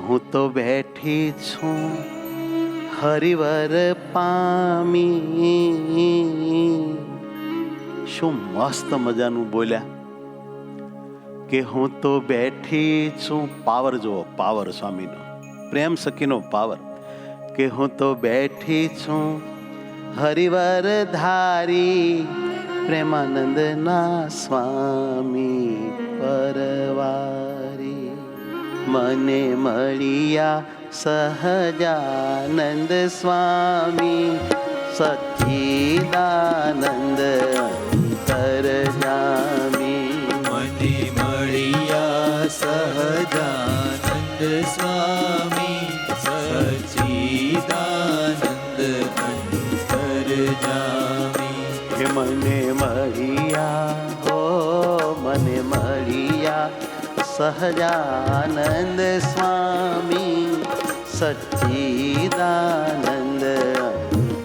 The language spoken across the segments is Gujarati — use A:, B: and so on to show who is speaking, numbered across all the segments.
A: હું તો બેઠી છું હરિવર પામી. શું મસ્ત મજાનું બોલ્યા કે હું તો બેઠી છું. પાવર જુઓ, પાવર સ્વામીનો, પ્રેમ સખીનો પાવર. કે હું તો બેઠી છું હરિવર ધારી, પ્રેમાનંદના સ્વામી પરવારી. મને મળ્યા સહજાનંદ સ્વામી, સચ્ચિદાનંદ અંતરજામી.
B: મને મળ્યા સહજાનંદ સ્વામી, સચ્ચિદાનંદ અંતરજામી.
A: કે મને મળ્યા, હો મને મળ્યા સહજાનંદ સ્વામી, સચ્ચિદાનંદ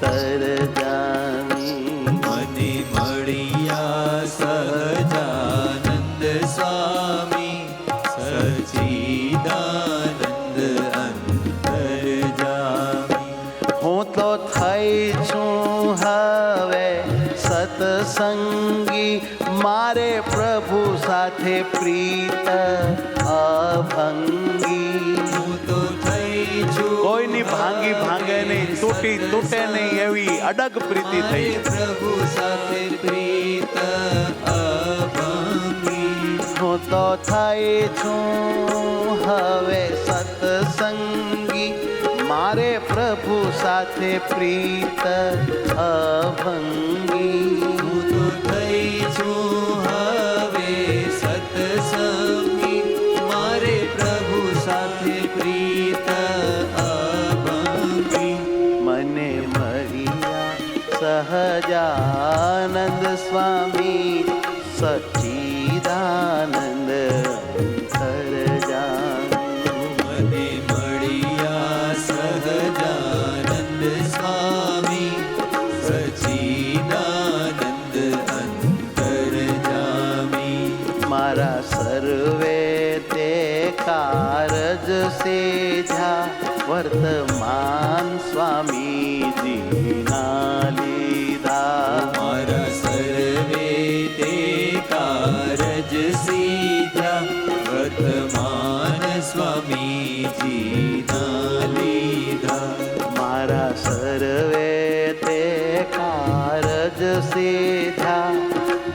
A: અંતરજામી.
B: મને મળ્યા સહજાનંદ સ્વામી, સચ્ચિદાનંદ અંતરજામી.
A: હું તો થઈ છું હવે સત્સંગી, મારે પ્રભુ સાથે પ્રીત અભંગી.
B: હું તો થઈ છું
A: કોઈની ભાંગી ભાંગે નહીં, તૂટી તૂટે નહીં એવી અડગ પ્રીતિ થઈ.
B: પ્રભુ સાથે પ્રીત અભંગી.
A: હું તો થઈ છું હવે સત્સંગી, મારે પ્રભુ સાથે પ્રીત અભંગી.
B: હું તો થઈ છું હવે સત્સંગી, મારે પ્રભુ સાથે પ્રીત અભંગી.
A: મને મળ્યા સહજાનંદ સ્વામી, સચ્ચિદાનંદ અંતરજામી.
B: મને મળ્યા સહજાનંદ સ્વામી, સચ્ચિદાનંદ અંતરજામી.
A: મારા સર્વે તે કારજ સેજા, વર્તમાન સ્વામીજીના લીધા.
B: મારા સર્વે તે કારજ સીધા, વર્તમાન સ્વામીજીના લીધા.
A: મારા સર્વે તે કારજ સેજા,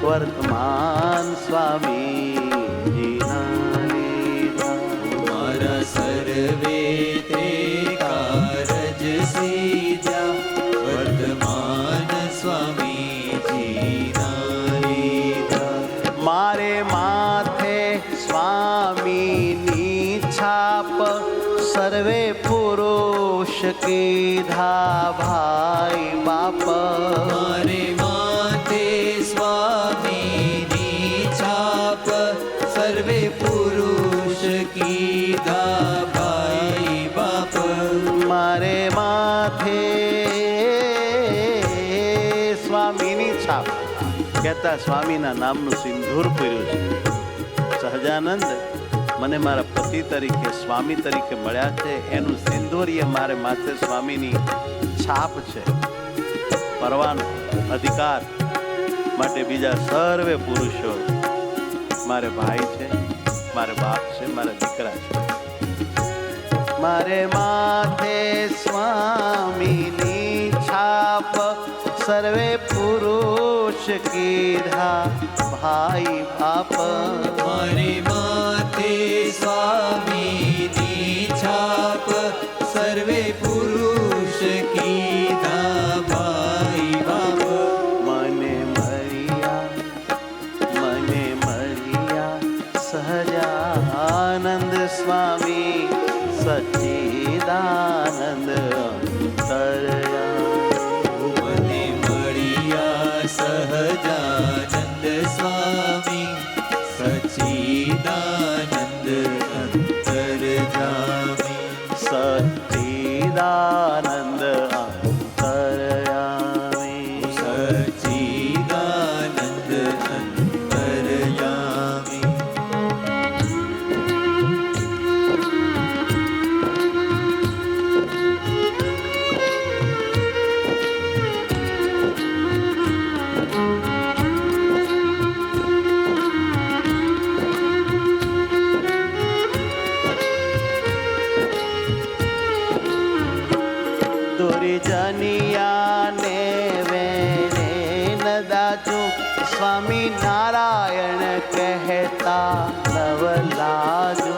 A: વર્તમાન સ્વામીજીના લીધા.
B: મારા સર્વે તે કારજ સીધા, વર્તમાન સ્વામીજીના લીધા.
A: મારે માથે સ્વામીની છાપ, સર્વે પુરુષ કીધા ભાઈ બાપ.
B: મારે માથે સ્વામીની છાપ, સર્વે પુરુષ કીધા ભાઈ બાપ.
A: મારે માથે સ્વામીની છાપ, કહેતા સ્વામીના નામનું સિંદૂર પૂર્યું છે. સહજાનંદ મને મારા પતિ તરીકે, સ્વામી તરીકે મળ્યા છે, એનું સિંદૂર મારે માથે સ્વામીની છાપ છે. પરવાનો અધિકાર માટે બીજા સર્વે પુરુષો મારે ભાઈ છે, મારે બાપ છે, મારા દીકરા છે. મારે માથે સ્વામીની છાપ, સર્વે પુરુષ કીધા ભાઈ બાપ.
B: મારે માથે સ્વામીની છાપ, સર્વે પુરુષ કીધા ભાઈ બાપ.
A: મને મળ્યા સહજાનંદ સ્વામી, સચ્ચિદાનંદ અંતરજામી.
B: મને મળ્યા સહજાનંદ સ્વામી, સચ્ચિદાનંદ અંતરજામી.
A: સચ્ચિદાનંદ અંતરજામી.
B: સચ્ચિદાનંદ અંતરજામી.
A: સ્વામી નારાયણ કહેતા નવ લાજુ.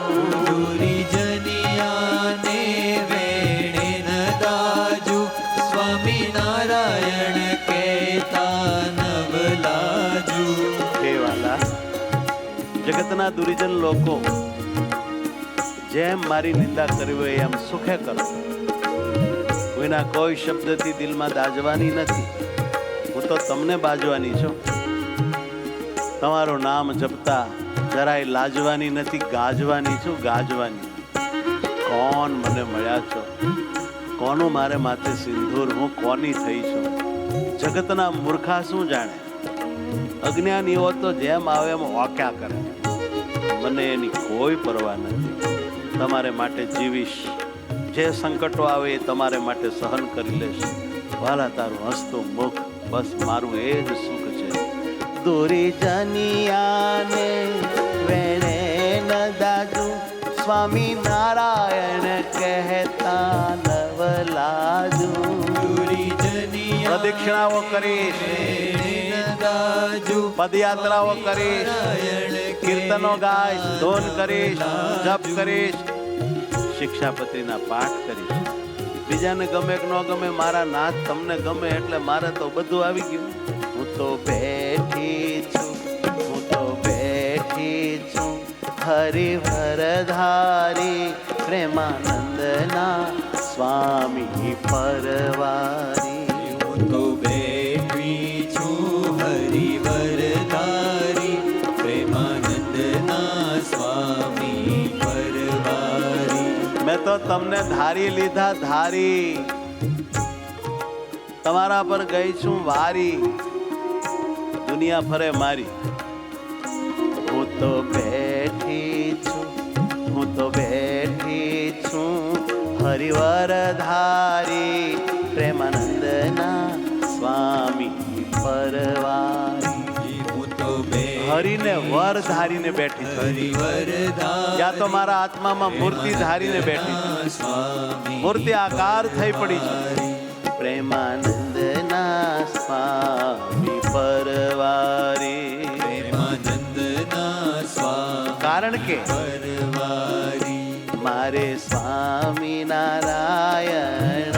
B: દુરી જનિયાને વેણે ન દાજુ સ્વામી નારાયણ કહેતા નવલાજુ.
A: હે વાલા, જગતના દુરીજન લોકો જેમ મારી નિંદા કરી હોય એમ સુખે કરો. કોઈના કોઈ શબ્દથી દિલમાં દાજવાની નથી. હું તો તમને બાજવાની છું. તમારું નામ જપતા જરાય લાજવાની નથી, ગાજવાની છું, ગાજવાની. કોણ મને મળ્યા છો? કોનું મારે માથે સિંદૂર? હું કોની થઈ છું? જગતના મૂર્ખા શું જાણે? અજ્ઞાનીઓ તો જેમ આવે એમ વાક્યા કરે. મને એની કોઈ પરવા નથી. તમારે માટે જીવીશ. જે સંકટો આવે એ તમારે માટે સહન કરી લેશ. વાલા, તારું હસતું મુખ બસ મારું એ જ સુખ છે. દોરી જનિયાને વેણે ન દાજુ સ્વામી નારાયણ કહેતા નવ લાજુ.
B: દુરી જનિયા
A: પ્રદક્ષિણાઓ કરીશ,
B: દાજુ
A: પદયાત્રાઓ કરીશ, કીર્તનો ગાઈશ, ધૂન કરીશ, જપ કરીશ, શિક્ષાપત્રીના પાઠ કરીશ. બીજાને ગમે કે ન ગમે, મારા નાથ તમને ગમે એટલે મારે તો બધું આવી ગયું. હું તો બેઠી છું, હું તો બેઠી છું હરિવરધારી પ્રેમાનંદના સ્વામી પરવારી.
B: હું તો બેઠી છું હરિવરધારી પ્રેમાનંદના સ્વામી પરવારી.
A: મેં તો તમને ધારી લીધા ધારી, તમારા પર ગઈ છું વારી. દુનિયા ફરે મારી. હું તો બેઠી છું, હું તો બેઠી છું હરિવરધારી પ્રેમાનંદના સ્વામી પરવારી.
B: હું તો
A: હરિને વર ધારીને બેઠી છું.
B: હરિવરધારી
A: ત્યાં તો મારા આત્મામાં મૂર્તિ ધારીને બેઠી છું.
B: સ્વામી
A: મૂર્તિ આકાર થઈ પડી છે. પ્રેમાનંદના સ્વામી પરવારી.
B: પ્રેમાનંદના સ્વામી
A: કારણ કે
B: પરવારી.
A: મારે સ્વામી નારાયણ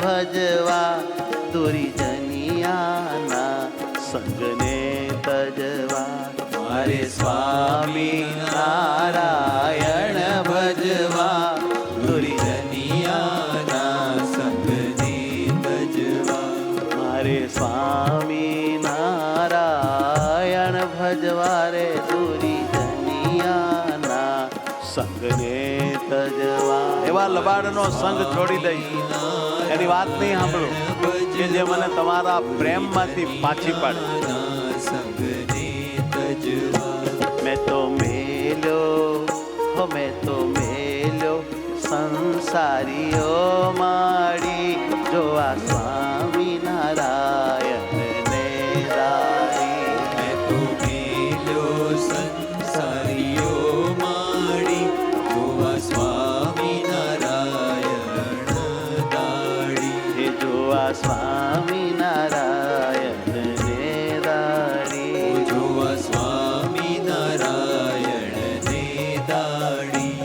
A: ભજવા દુરી જનિયાના સંગને તજવા. મારે સ્વામી નારાયણ ભજવા દુરી
B: જનિયાના સંગને તજવા.
A: મારે સ્વામી નારાયણ ભજવા રે દુરી જનિયાના સંગને તજવા. એવા લબાડનો સંગ છોડી દઈ એની વાત નહીં સાંભળો કે જે મને તમારા પ્રેમમાંથી પાછી પાડે.
B: સંગને તજવા.
A: મેં તો મેલ્યો, હો મેં તો મેલ્યો સંસારીઓ માડી જોવા સ્વામી નારાયણ ને દારી.
B: મેં તો મેલ્યો સંસારીઓ માડી જોવા સ્વામી નારાયણ દાડી.
A: હે જોવા સ્વામી નારાયણ ને દારી.
B: જોવા સ્વામી નારાયણ ને દાડી.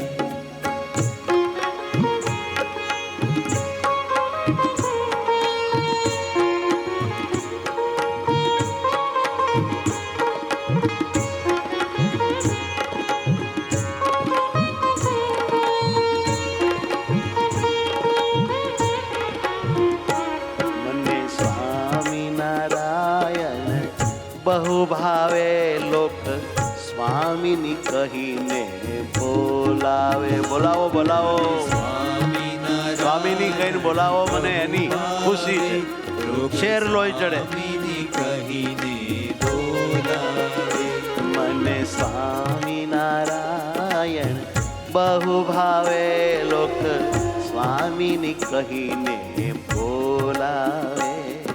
A: મને સ્વામી નારાયણ બહુ ભાવે. લોક સ્વામીની કહીને બોલાવે. બોલાવો બોલાવો,
B: સ્વામી
A: સ્વામીની કહીને બોલાવો. મને એની ખુશી છે. શેર લોહી ચડે.
B: સ્વામીની કહીને બોલાવે.
A: મને સ્વામી નારાયણ બહુ ભાવે. લોક સ્વામીની કહીને બોલાવે.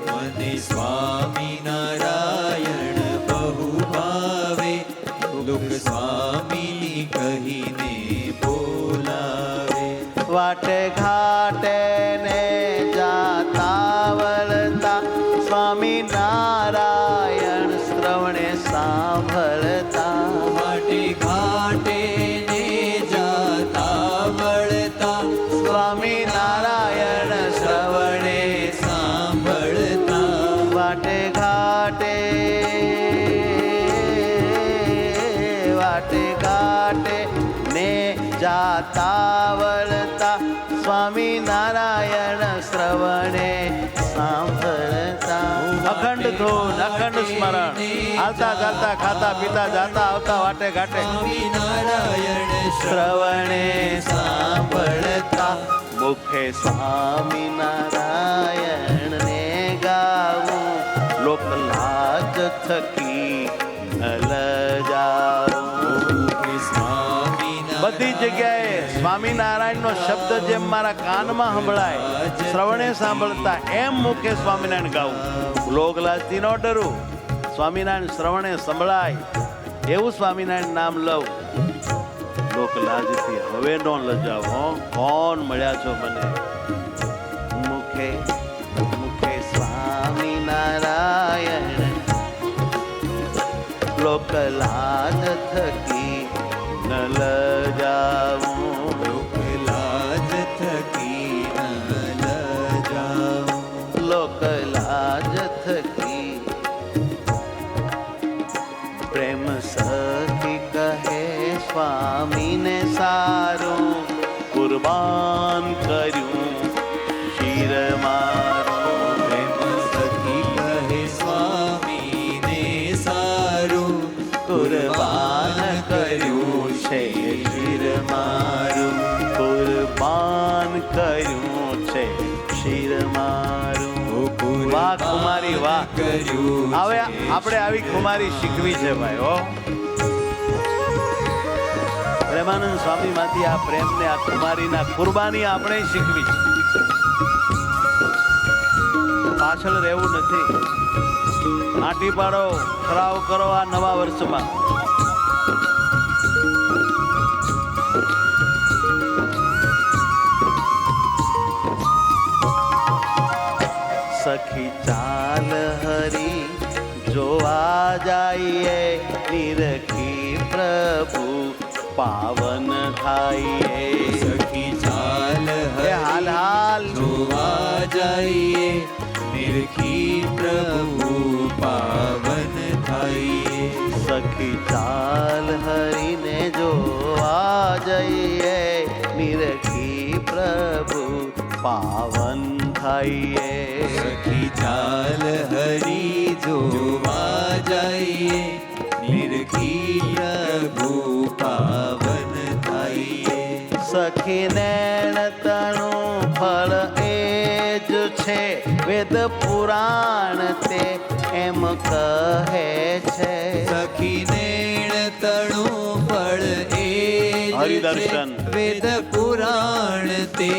B: મને સ્વામી નારાયણ બહુ ભાવે. લોક સ્વામીની કહીને બોલાવે.
A: વાટે ઘાટે ને જાતા વળતા સ્વામી નારાયણ શ્રવણે સા ગાતા વળતા સ્વામી નારાયણ શ્રવણે સાંભળતા. અખંડ ધૂન અખંડ સ્મરણ, હાલતા ચાલતા ખાતા પીતા જાતા આવતા વાટે ઘાટે
B: નારાયણ
A: શ્રવણે સાંભળતા. મુખે સ્વામી નારાયણ ને ગાવું, લોક લાજ થકી ન લજાવું. બધી જગ્યાએ સ્વામિનારાયણ નો શબ્દ જેમ મારા કાનમાં સંભળાય, શ્રવણે સાંભળતા એમ મુખે સ્વામિનારાયણ ગાવું. લોકલાજથી ન ડરું, સ્વામિનારાયણ શ્રવણે સંભળાય એવું સ્વામિનારાયણ નામ લઉં. લોકલાજથી હવે નો લજાવો. કોણ મળ્યા છો મને? મુખે મુખે સ્વામિનારાયણ, લોકલાજ થકી ન લજાવું.
B: લોકલાજ થકી ન લજાવું.
A: લોકલાજ થકી. પ્રેમ સખી કહે સ્વામીને સારું, કુરબાન કર્યું શિર મારું.
B: પ્રેમ સખી કહે સ્વામીને સારું,
A: કુરબાન કર્યું છે શિર મારું. કુરબાન કર્યું છે શિર મારું. વાહ કુમારી વાહ.
B: કર્યું.
A: હવે આપણે આવી કુમારી શીખવી છે ભાઈ. હો, પ્રેમાનંદ સ્વામી માંથી આ પ્રેમને, આ કુમારીના કુરબાની આપણે શીખવી છે. પાછળ રહેવું નથી. આંટી પાડો, ખરાવ કરો આ નવા વર્ષમાં. સખી ચાલ હરી જોવા જાઈએ, નિરખી પ્રભુ પાવન થાઈએ.
B: સખી ચાલ
A: એ હાલ હાલ
B: જોવા જઈએ, નિરખી પ્રભુ પાવન થઈએ.
A: સખી ચાલ હરીને જોવા જઈએ, નિરખી પ્રભુ પાવન થાઈએ.
B: સખી ચાલ હરી જોવા જઈએ, નિરખી પ્રભુ પાવન થઈએ.
A: સખી નેણ તણું ફળ એ જ છે, વેદ પુરાણ તે એમ કહે છે.
B: સખી નેણ તણું ફળ એ જ
A: હરિદર્શન.
B: છે, વેદ પુરાણ તે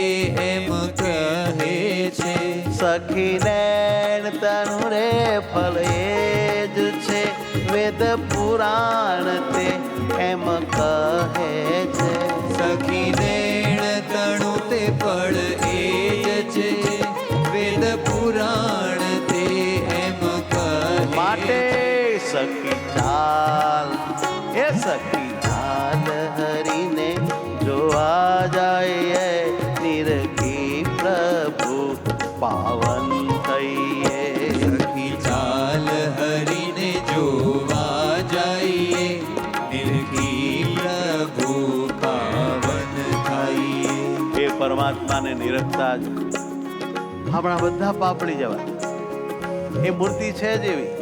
B: એમ કહે છે.
A: સખી નેણ તણું રે ફળ એ જ છે, વેદ પુરાણ તે એમ કહે છે.
B: સખી નેણ તણું તે ફળ એ જ છે, વેદ પુરાણ તે એમ કહે.
A: માટે સખી ચાલ, એ સખી ચાલ હરીને જોવા જાય, નિરખી પ્રભુ પાવન થઈએ.
B: સખી ચાલ હરીને જોવા જઈએ, નિરખી પ્રભુ પાવન થઈએ.
A: એ પરમાત્માને નિરખતા જ આપણા બધા પાપડી જવા. એ મૂર્તિ છે જ એવી,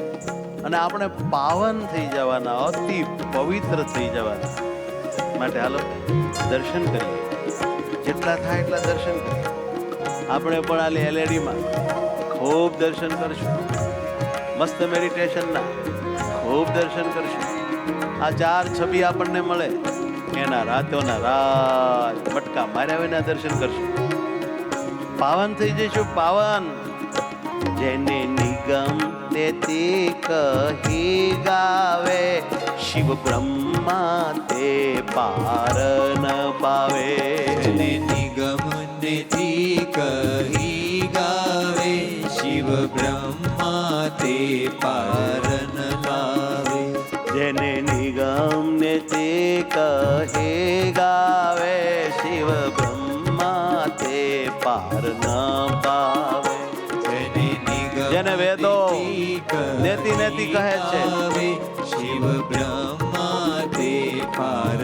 A: અને આપણે પાવન થઈ જવાના, અતિ પવિત્ર થઈ જવાના. માટે હાલો દર્શન કરીએ, જેટલા થાય એટલા દર્શન કરીએ. આપણે પણ આ એલઈડીમાં ખૂબ દર્શન કરશું, મસ્ત મેડિટેશનના ખૂબ દર્શન કરશું. આ 4 છબી આપણને મળે એના રાતોના રાત મટકા માર્યા વિના દર્શન કરશું. પાવન થઈ જઈશું, પાવન. જેને નિગમ તેથી કહી ગાવે, શિવ બ્રહ્મા તે પાર ન પાવે.
B: જેને નિગમ નેથી કહી ગાવે, શિવ બ્રહ્મા તે પાર ન પાવે.
A: જેને નિગમ ને તે કહે ગાવે, શિવ બ્રહ્મા તે પાર ન પાવે. જેને વેદો નેતિ નેતિ કહે છે,
B: શિવ બ્રહ્મા તે પાર ન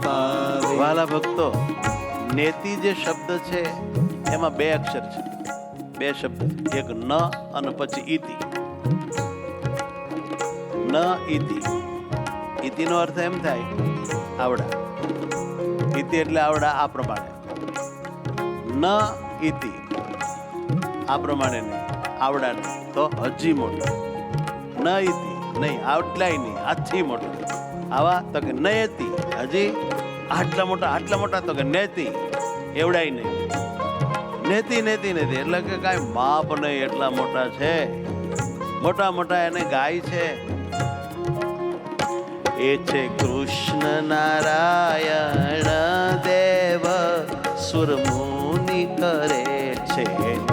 B: પાવે.
A: વાલા વાલા ભક્તો, નેતિ જે શબ્દ છે એમાં બે અક્ષર છે, બે શબ્દ, એક ન અને પછી ઈતિ. ન ઈતિ. ઈતિનો અર્થ એમ થાય આવડા. ઈતિ એટલે આવડા, આ પ્રમાણે. ન ઈતિ આ પ્રમાણે નહીં, આવડા નહીં, તો હજી મોટો. ન ઈતિ નહીં, આટલાય નહીં, આથી મોટો. આવા તો કે નયતિ, હજી આટલા મોટા, તો કે નેતિ, એવડાય નહીં. નેતિ નેતિ નેતિ એટલે કે કાંઈ માપ નહીં, એટલા મોટા છે, મોટા એને ગાય છે. એ છે કૃષ્ણ નારાયણ દેવ, સુરમુનિ કરે છે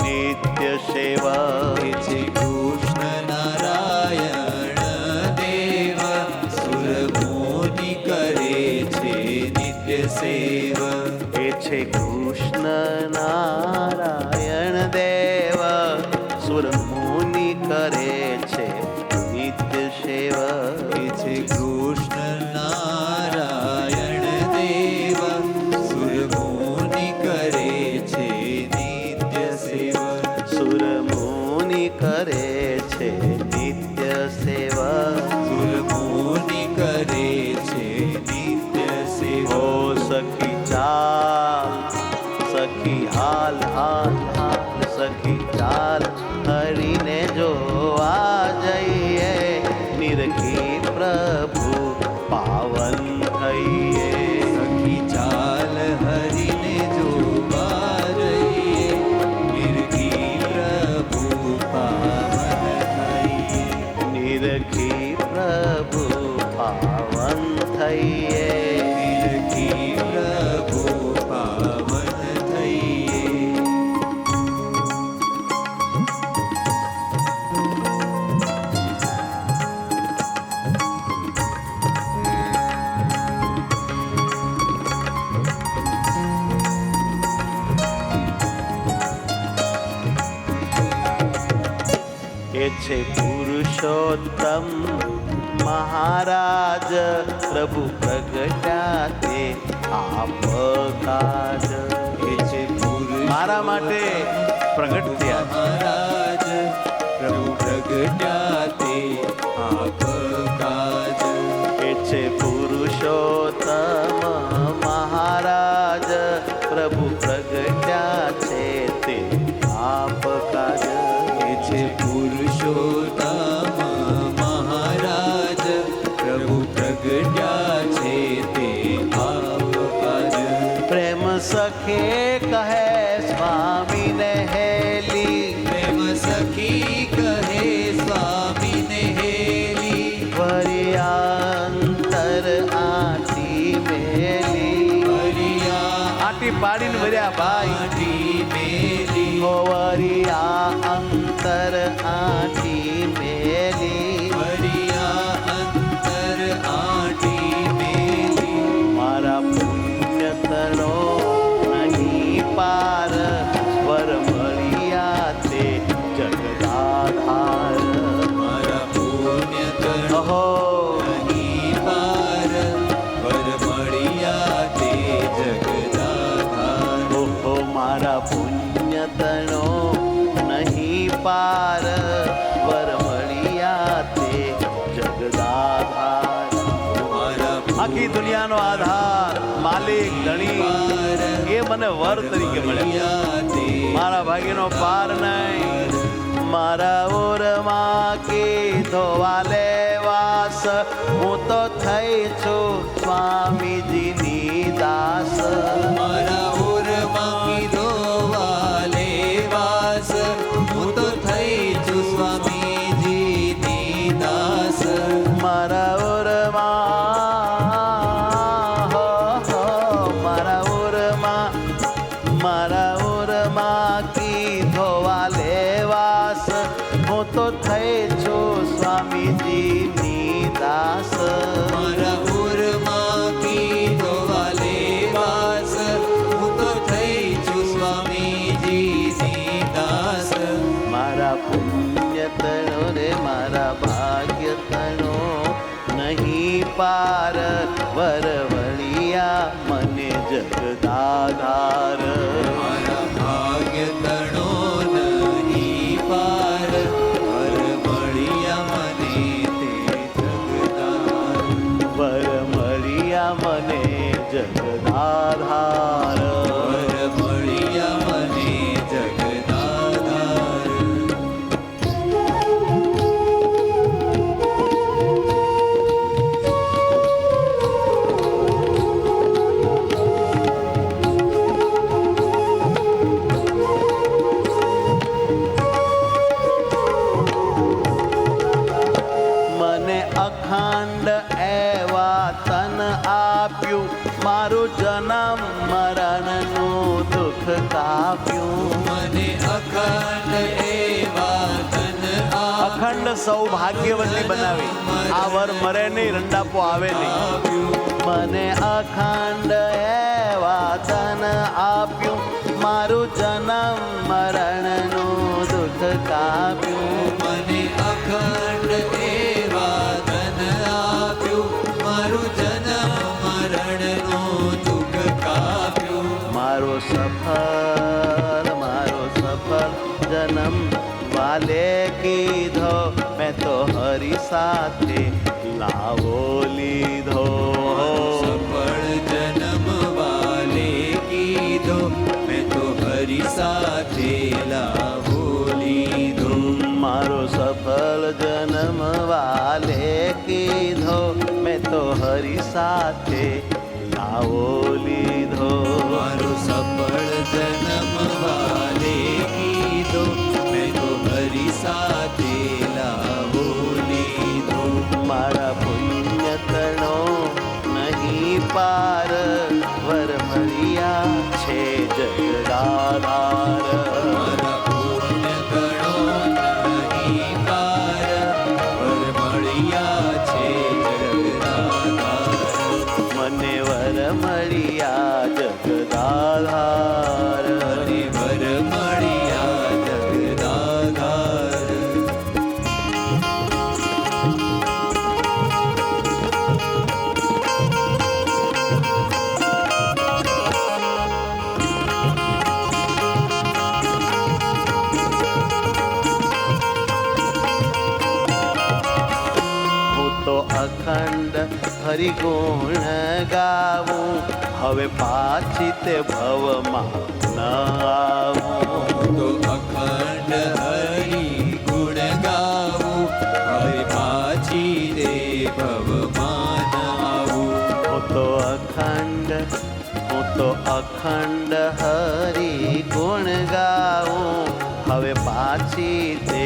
A: નિત્ય સેવા.
B: એ છે કૃષ્ણ નારાયણ દેવ, સુરમુનિ કરે છે નિત્ય સેવા.
A: એ છે કૃષ્ણ નારાયણ દેવ, સુરમુનિ કરે છે નિત્ય સેવા.
B: એ છે કૃષ્ણ નારાયણ દેવ, સુરમુનિ કરે છે નિત્ય સેવા.
A: સુરમુનિ કરે છે નિત્ય સેવા.
B: સુરમુનિ કરે છે નિત્ય સેવા.
A: ઓ સખી ચાલ, સખી હાલ હાલ હાલ, સખી ચાલ હરીને જોવા જઈએ, નિરખી પ્રભુ પાવન થઈએ.
B: સખી ચાલ હરીને જોવા જઈએ, નિરખી પ્રભુ પાવન થઈએ.
A: નિરખી પ્રભુ પાવન થઈએ.
B: નિરખી પ્રભુ પાવન થઈએ.
A: એ છે પુરુષોત્તમ મહારાજ, પ્રભુ પ્રગટ્યા તે આપ કાજ.
B: એ છે પુરુષ
A: મારા માટે પ્રગટ થયા.
B: મહારાજ, પ્રભુ પ્રગટ્યા તે આપ કાજ.
A: એ છે પુરુષોત્તમ મહારાજ, પ્રભુ પ્રગટ્યા છે તે આપ કાજ.
B: એ છે પુરુષોત્તમ મહારાજ, પ્રભુ પ્રગટ્યા છે તે આપ કાજ.
A: પ્રેમ સખે કહે સ્વામીને હેલી,
B: પ્રેમ સખી કહે સ્વામીને હેલી,
A: વરિયાંતર આટી મેલી.
B: હરિયા
A: આટી પાડીને વર્યા ભાઈ.
B: આટી મેલી,
A: ઓ વરિયા અંતર આટી મેલી.
B: હરિયા અંતર આટી મેલી.
A: મારા પુણ્ય તણો નહીં પાર, સ્વર મળ્યા તે જગદાધાર.
B: મારા પુણ્ય તણો
A: અહો
B: નહીં પાર, વર મળ્યા તે જગદાધાર.
A: ઓહો મારા પુણ્ય તણો નહીં પાર, વર મળ્યા તે જગદાધાર.
B: મારા
A: આખી દુનિયાનો આધાર, માલિક, ધણી એ મને વર તરીકે મળ્યા.
B: મળ્યા તે
A: મારા ભાગ્યનો પાર નહીં. મારા ઓરમાં કીધો વાલે વાસ, હું તો થઈ છું સ્વામીજીની દાસ.
B: મારા ઉરમાં કીધો વાલે વાસ, હું તો થઈ છું સ્વામીજીની દાસ.
A: મારા ઓરમાં મારા ઓરમાં કીધો વાલે વાસ, હું તો થઈ છું સ્વામીજીની દાસ.
B: મારા ઉરમાં કીધો વાલે વાસ, હું તો થઈ છું સ્વામીજીની દાસ.
A: મારા પુણ્ય તણો રે મારા ભાગ્ય તણો નહીં પાર, વરવળિયા મને જગ જગદાધાર.
B: મારા ભાગ્ય તણો નહીં પાર, હર મળ્યા મને તે જગદાર.
A: વર મળ્યા મને જગદાધાર.
B: વર મળ્યા મને જગદાધાર.
A: મને અખંડ એવા તન આપ્યું, મારું જન્મ મરણનું દુઃખ કાપ્યું.
B: મને અખંડ એવા તન
A: અખંડ સૌભાગ્યવતી બનાવી, આ વર મરે નહીં, રંડાપો આવે નહીં.
B: આપ્યું.
A: મને અખંડ એવા તન આપ્યું, મારું જન્મ મરણનું દુઃખ કાપ્યું.
B: મને અખંડ એવા ધન આપ્યું, મારું જન્મ મરણનું દુઃખ કાપ્યું.
A: મારો સફળ જન્મ વાલે કીધો, મેં તો હરી સાથે લાવો લીધો.
B: સફળ જન્મ વાલે કીધો, મેં તો હરી સાથે લાવો લીધો.
A: મારો સફળ જન્મ વાલે કીધો, મેં તો હરી સાથે લાવો લીધો.
B: મારો સફળ જન્મ વાલે કીધો, મેં તો હરી સાથે લાવો લીધો.
A: મારા પુણ્ય તણો નહીં પાર, વર મળ્યા છે જગદાધાર.
B: મારા પુણ્ય ગણો નહીં પાર, વર મળ્યા છે જગદાધાર.
A: મને વર મળ્યા જગદાધાર.
B: મને વર મળ્યા જગદાધાર.
A: હું તો અખંડ હરિગુણ ગાવું, હવે પાછી તે ભવમાં ન આવું.
B: તો અખંડ હરી ગુણ ગાવું, હવે પાછી તે ભવમાન આવું.
A: હું તો અખંડ હરી ગુણ ગાવું, હવે પાછી તે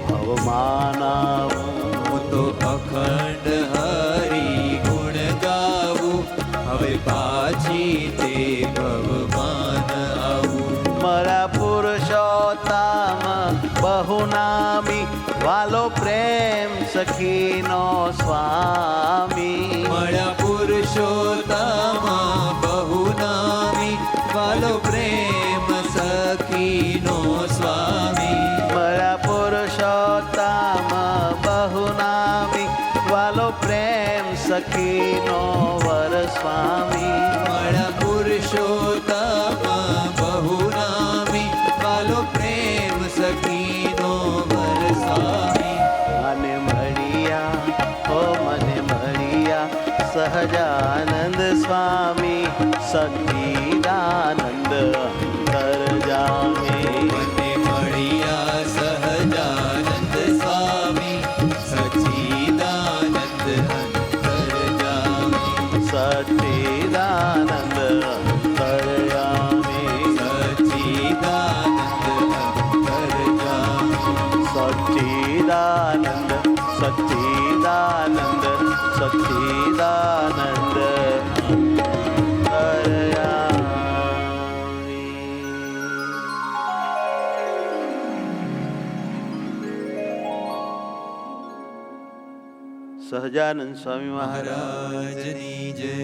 A: ભવમાન આવું.
B: હું તો અખંડ હરી ગુણ ગાવું, હવે પાછી તે ભવમાન આવું.
A: મારા પુરુષોત્તમ બહુ નામી, વાલો પ્રેમ સખીનો સ્વામી.
B: મળ્યા પુરુષોત્તમ બહુ નામી, વાલો પ્રેમ સખીનો સ્વામી.
A: મારા પુરુષોત્તમ બહુ નામી, વાલો પ્રેમ સખીનો વર સ્વામી.
B: મળ્યા પુરુષોત્તમ બહુ નામી, વાલો પ્રેમ સખીનો વર સ્વામી.
A: મને મળ્યા સહજાનંદ સ્વામી, સચિદાનંદ અંતરજામી.
B: મને મળ્યા સહજાનંદ સ્વામી, સચ્ચિદાનંદ અંતરજામી.
A: સચિદાનંદ અંતરજામી.
B: સચ્ચિદાનંદ અંતરજામી.
A: સચ્ચિદાનંદ સચ્ચિદાનંદ સચ્ચિદાનંદ અંતરયામી. સહજાનંદ સ્વામી મહારાજ
B: મહારાજની જય.